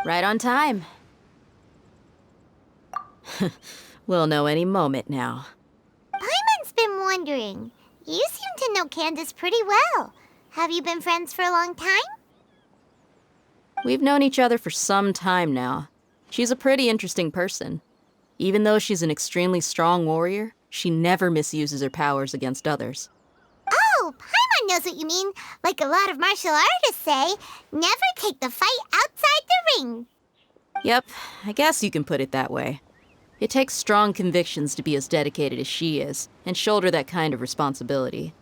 Right on time. We'll know any moment now. Paimon's been wondering. You seem to know Candace pretty well. Have you been friends for a long time? We've known each other for some time now. She's a pretty interesting person. Even though she's an extremely strong warrior, she never misuses her powers against others. Oh, Paimon knows what you mean. Like a lot of martial artists say, never take the fight outside the ring. Yep, I guess you can put it that way. It takes strong convictions to be as dedicated as she is, and shoulder that kind of responsibility.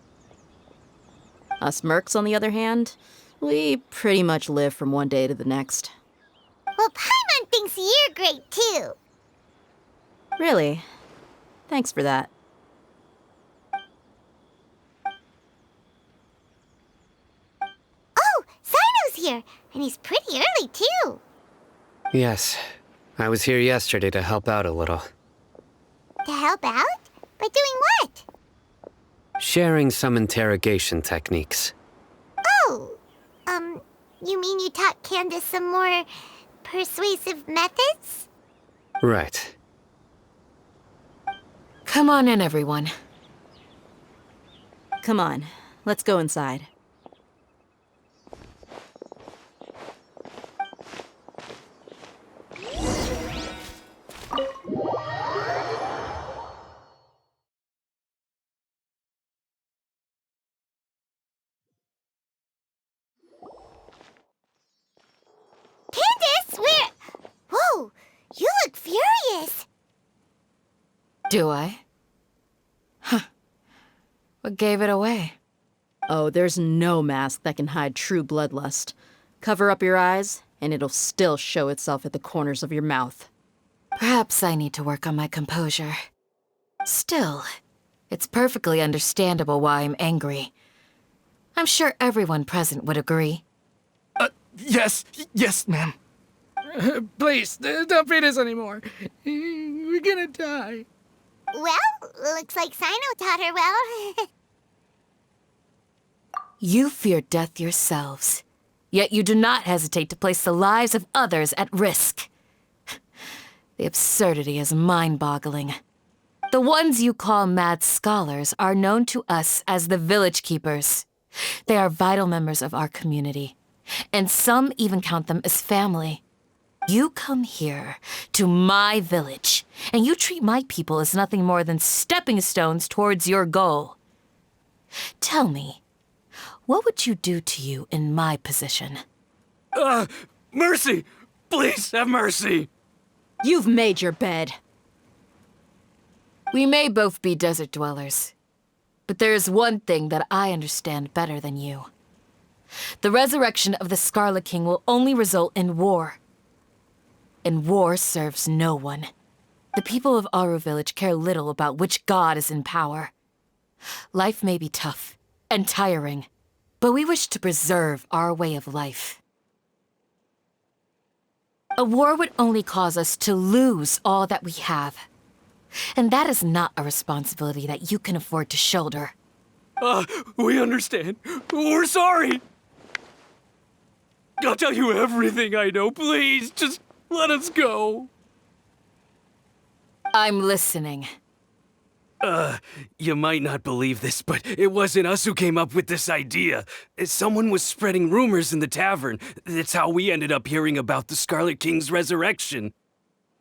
Us mercs, on the other hand, we pretty much live from one day to the next. Well, Paimon thinks you're great too. Really? Thanks for that. Oh, Sino's here, and he's pretty early too. Yes. I was here yesterday to help out a little. To help out? By doing what? Sharing some interrogation techniques. Oh, you mean you taught Candace some more persuasive methods? Right. Come on in, everyone. Come on, let's go inside. Candace, where? Whoa, you look furious. Do I? Huh. What gave it away? Oh, there's no mask that can hide true bloodlust. Cover up your eyes, and it'll still show itself at the corners of your mouth. Perhaps I need to work on my composure. Still, it's perfectly understandable why I'm angry. I'm sure everyone present would agree. Yes, ma'am. Please, don't feed us anymore. We're gonna die. Well, looks like Sino taught her well. You fear death yourselves, yet you do not hesitate to place the lives of others at risk. The absurdity is mind-boggling. The ones you call mad scholars are known to us as the Village Keepers. They are vital members of our community, and some even count them as family. You come here, to my village, and you treat my people as nothing more than stepping stones towards your goal. Tell me, what would you do to you in my position? Mercy! Please have mercy! You've made your bed. We may both be desert dwellers, but there is one thing that I understand better than you. The resurrection of the Scarlet King will only result in war. And war serves no one. The people of Aru Village care little about which god is in power. Life may be tough and tiring, but we wish to preserve our way of life. A war would only cause us to lose all that we have. And that is not a responsibility that you can afford to shoulder. We understand. We're sorry. I'll tell you everything I know. Please, just let us go. I'm listening. You might not believe this, but it wasn't us who came up with this idea. Someone was spreading rumors in the tavern. That's how we ended up hearing about the Scarlet King's resurrection.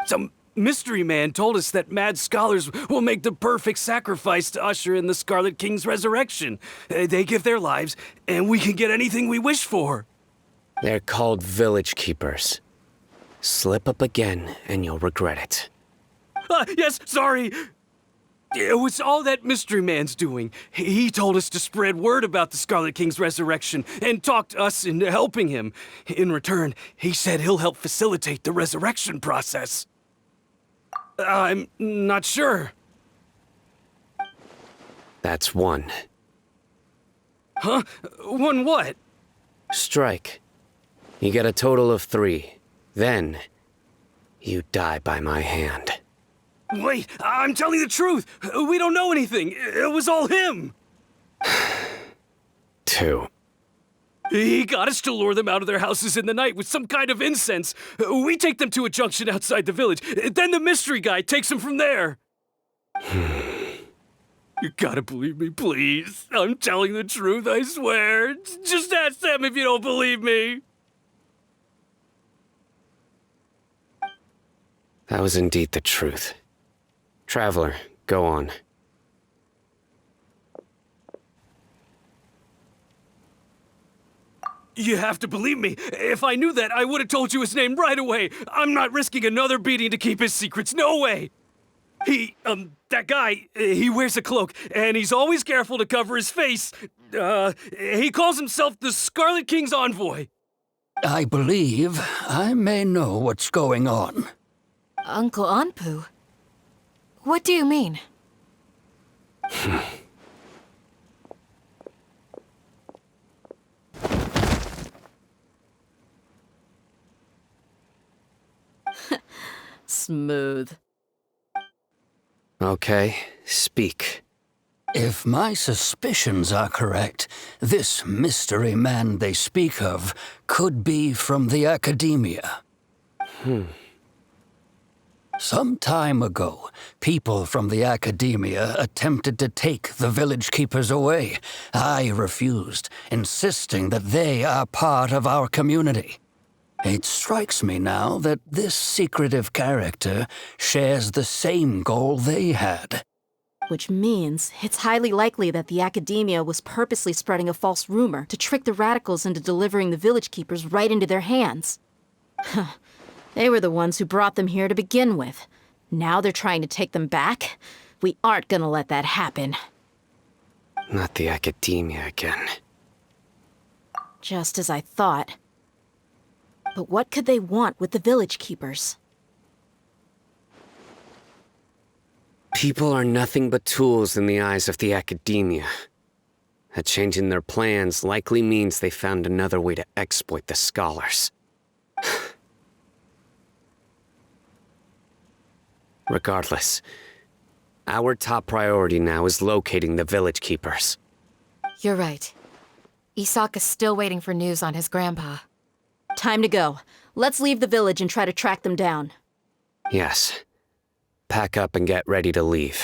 Some mystery man told us that mad scholars will make the perfect sacrifice to usher in the Scarlet King's resurrection. They give their lives, and we can get anything we wish for. They're called Village Keepers. Slip up again, and you'll regret it. Yes, sorry. It was all that mystery man's doing. He told us to spread word about the Scarlet King's resurrection and talked us into helping him. In return, he said he'll help facilitate the resurrection process. I'm not sure. That's one. Huh? One what? Strike. You get a total of 3. Then, you die by my hand. Wait, I'm telling the truth. We don't know anything. It was all him. 2. He got us to lure them out of their houses in the night with some kind of incense. We take them to a junction outside the village. Then the mystery guy takes them from there. You gotta believe me, please. I'm telling the truth, I swear. Just ask them if you don't believe me. That was indeed the truth. Traveler, go on. You have to believe me. If I knew that, I would have told you his name right away. I'm not risking another beating to keep his secrets. No way. That guy, he wears a cloak, and he's always careful to cover his face. He calls himself the Scarlet King's envoy. I believe I may know what's going on. Uncle Anpu? What do you mean? Smooth. Okay, speak. If my suspicions are correct, this mystery man they speak of could be from the academia. Some time ago, people from the academia attempted to take the village keepers away. I refused, insisting that they are part of our community. It strikes me now that this secretive character shares the same goal they had. Which means it's highly likely that the academia was purposely spreading a false rumor to trick the radicals into delivering the village keepers right into their hands. They were the ones who brought them here to begin with. Now they're trying to take them back? We aren't gonna let that happen. Not the academia again. Just as I thought. But what could they want with the village keepers? People are nothing but tools in the eyes of the academia. A change in their plans likely means they found another way to exploit the scholars. Regardless, our top priority now is locating the village keepers. You're right. Isak is still waiting for news on his grandpa. Time to go. Let's leave the village and try to track them down. Yes. Pack up and get ready to leave.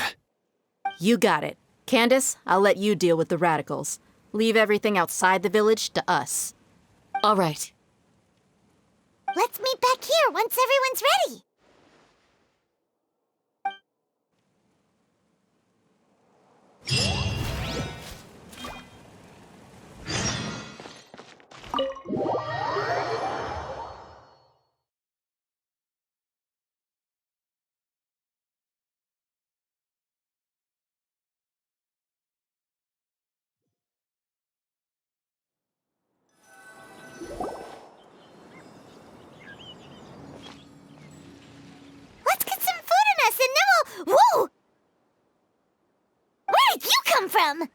You got it. Candace, I'll let you deal with the radicals. Leave everything outside the village to us. All right. Let's meet back here once everyone's ready. Let's get some food in us and then we'll... Whoa! Where did you come from?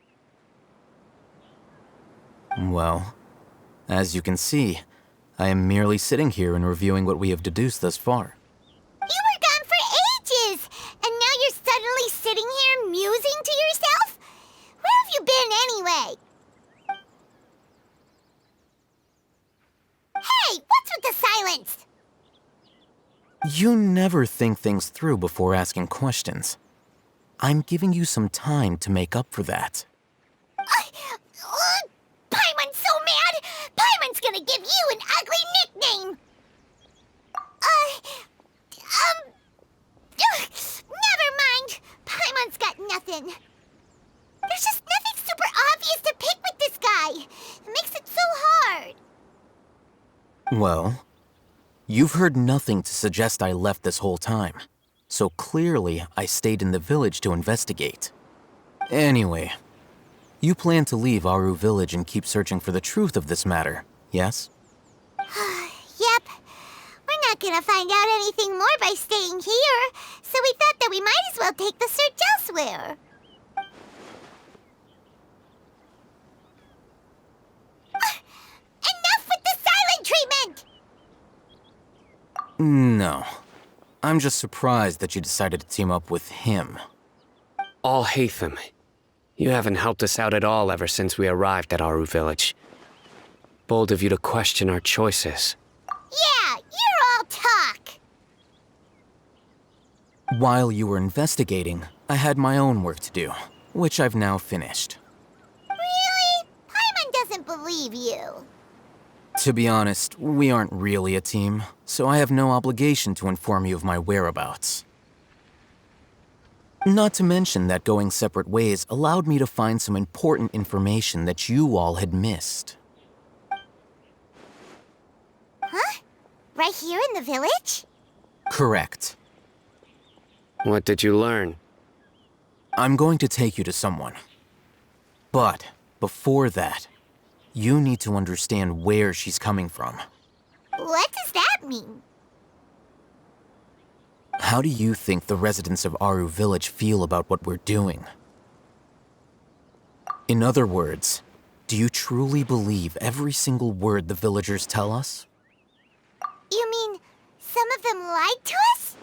Well, as you can see, I am merely sitting here and reviewing what we have deduced thus far. You were gone for ages, and now you're suddenly sitting here musing to yourself? Where have you been anyway? Hey, what's with the silence? You never think things through before asking questions. I'm giving you some time to make up for that. Paimon's so mad! Paimon's gonna give you an ugly nickname! Never mind. Paimon's got nothing. There's just nothing super obvious to pick with this guy. It makes it so hard. Well, you've heard nothing to suggest I left this whole time. So clearly, I stayed in the village to investigate. Anyway, you plan to leave Aru village and keep searching for the truth of this matter, yes? Yep. We're not gonna find out anything more by staying here, so we thought that we might as well take the search elsewhere. Enough with the silent treatment! No. I'm just surprised that you decided to team up with him. All Hatham. You haven't helped us out at all ever since we arrived at Aru village. Bold of you to question our choices. Yeah, you're all talk. While you were investigating, I had my own work to do, which I've now finished. Really? Paimon doesn't believe you. To be honest, we aren't really a team, so I have no obligation to inform you of my whereabouts. Not to mention that going separate ways allowed me to find some important information that you all had missed. Huh? Right here in the village? Correct. What did you learn? I'm going to take you to someone. But before that, you need to understand where she's coming from. What does that mean? How do you think the residents of Aru Village feel about what we're doing? In other words, do you truly believe every single word the villagers tell us? You mean some of them lied to us?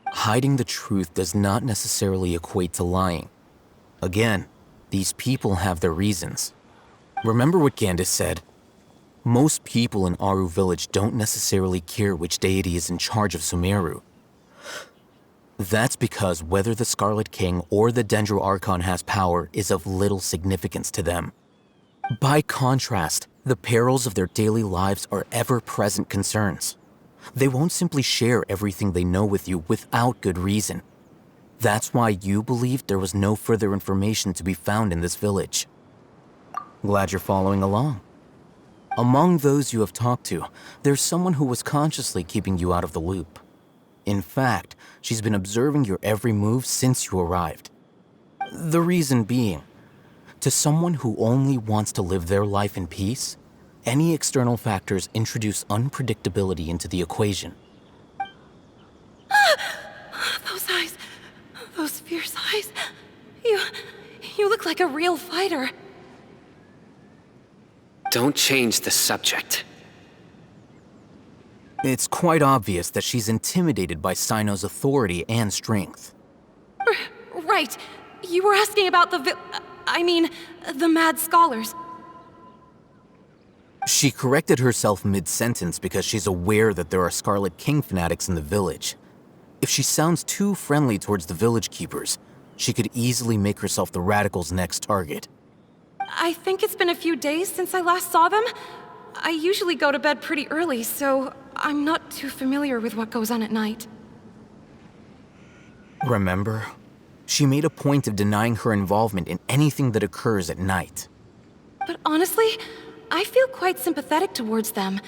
Hiding the truth does not necessarily equate to lying. Again, these people have their reasons. Remember what Gandis said? Most people in Aru Village don't necessarily care which deity is in charge of Sumeru. That's because whether the Scarlet King or the Dendro Archon has power is of little significance to them. By contrast, the perils of their daily lives are ever-present concerns. They won't simply share everything they know with you without good reason. That's why you believed there was no further information to be found in this village. Glad you're following along. Among those you have talked to, there's someone who was consciously keeping you out of the loop. In fact, she's been observing your every move since you arrived. The reason being, to someone who only wants to live their life in peace, any external factors introduce unpredictability into the equation. Those eyes. Those fierce eyes. You look like a real fighter. Don't change the subject. It's quite obvious that she's intimidated by Sino's authority and strength. Right. You were asking about the mad scholars. She corrected herself mid-sentence because she's aware that there are Scarlet King fanatics in the village. If she sounds too friendly towards the village keepers, she could easily make herself the Radicals' next target. I think it's been a few days since I last saw them. I usually go to bed pretty early, so I'm not too familiar with what goes on at night. Remember? She made a point of denying her involvement in anything that occurs at night. But honestly, I feel quite sympathetic towards them.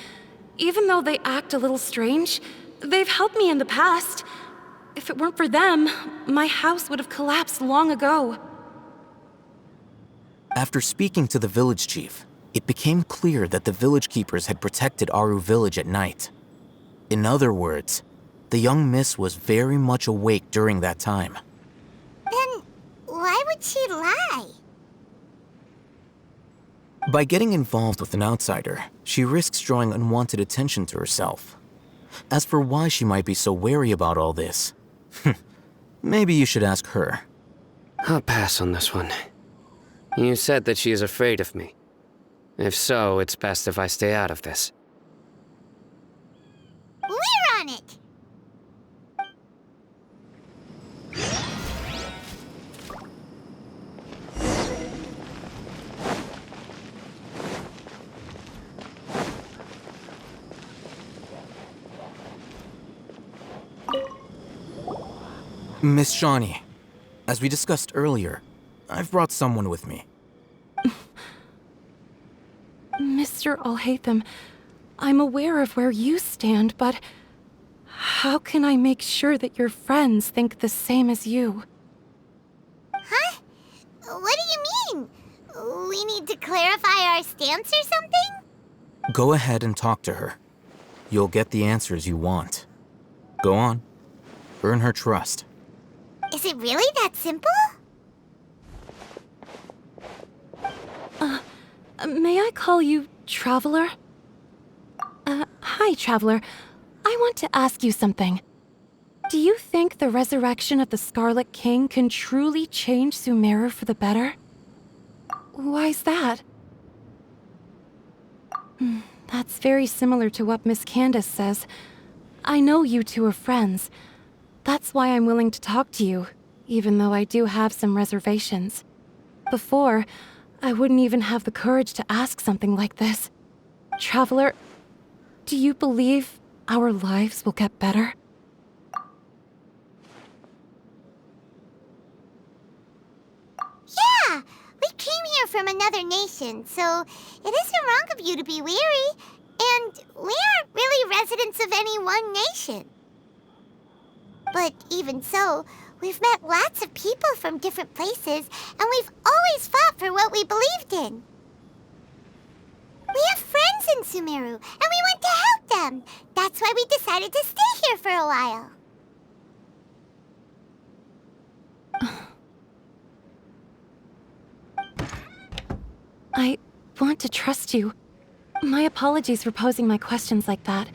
Even though they act a little strange, they've helped me in the past. If it weren't for them, my house would have collapsed long ago. After speaking to the village chief, it became clear that the village keepers had protected Aru Village at night. In other words, the young miss was very much awake during that time. Then why would she lie? By getting involved with an outsider, she risks drawing unwanted attention to herself. As for why she might be so wary about all this, maybe you should ask her. I'll pass on this one. You said that she is afraid of me. If so, it's best if I stay out of this. We're on it! Miss Shawnee, as we discussed earlier, I've brought someone with me. Mr. Alhaitham, I'm aware of where you stand, but how can I make sure that your friends think the same as you? Huh? What do you mean? We need to clarify our stance or something? Go ahead and talk to her. You'll get the answers you want. Go on. Earn her trust. Is it really that simple? May I call you Traveler? Hi, Traveler. I want to ask you something. Do you think the resurrection of the Scarlet King can truly change Sumeru for the better? Why's that? That's very similar to what Miss Candace says. I know you two are friends. That's why I'm willing to talk to you, even though I do have some reservations. Before, I wouldn't even have the courage to ask something like this. Traveler, do you believe our lives will get better? Yeah! We came here from another nation, so it isn't wrong of you to be weary. And we aren't really residents of any one nation. But even so, we've met lots of people from different places, and we've always fought for what we believed in. We have friends in Sumeru, and we want to help them. That's why we decided to stay here for a while. I want to trust you. My apologies for posing my questions like that.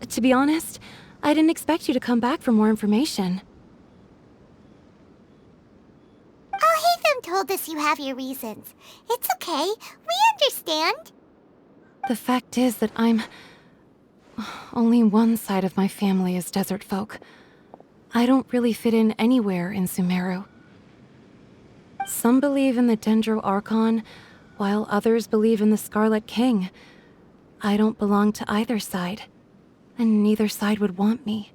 To be honest, I didn't expect you to come back for more information. Alhaitham told us you have your reasons. It's okay. We understand. The fact is that only one side of my family is desert folk. I don't really fit in anywhere in Sumeru. Some believe in the Dendro Archon, while others believe in the Scarlet King. I don't belong to either side, and neither side would want me.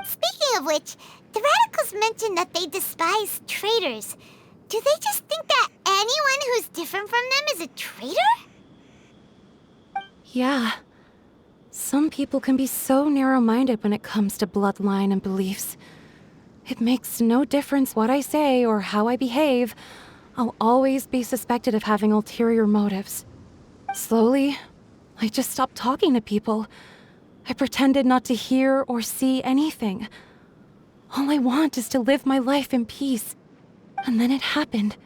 Speaking of which, the Radicals mentioned that they despise traitors. Do they just think that anyone who's different from them is a traitor? Yeah. Some people can be so narrow-minded when it comes to bloodline and beliefs. It makes no difference what I say or how I behave. I'll always be suspected of having ulterior motives. Slowly, I just stopped talking to people. I pretended not to hear or see anything. All I want is to live my life in peace. And then it happened.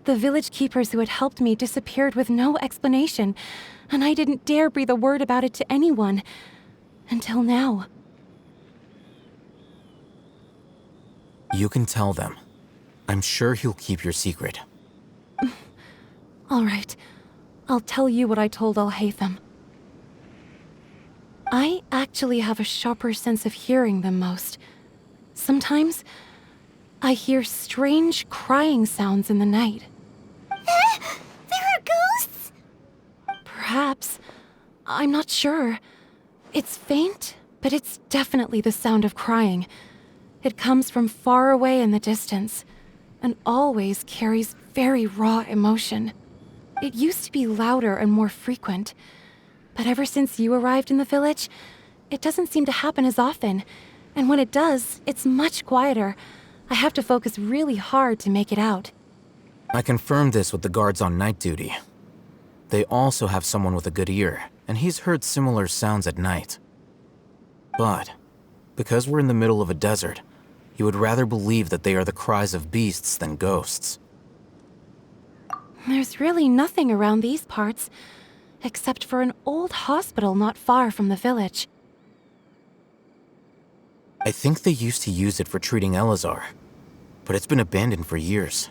The village keepers who had helped me disappeared with no explanation, and I didn't dare breathe a word about it to anyone. Until now. You can tell them. I'm sure he'll keep your secret. All right. I'll tell you what I told Alhaitham. I actually have a sharper sense of hearing than most. Sometimes, I hear strange crying sounds in the night. There are ghosts? Perhaps. I'm not sure. It's faint, but it's definitely the sound of crying. It comes from far away in the distance, and always carries very raw emotion. It used to be louder and more frequent, but ever since you arrived in the village, it doesn't seem to happen as often, and when it does, it's much quieter. I have to focus really hard to make it out. I confirmed this with the guards on night duty. They also have someone with a good ear, and he's heard similar sounds at night. But, because we're in the middle of a desert, he would rather believe that they are the cries of beasts than ghosts. There's really nothing around these parts, except for an old hospital not far from the village. I think they used to use it for treating Elazar, but it's been abandoned for years.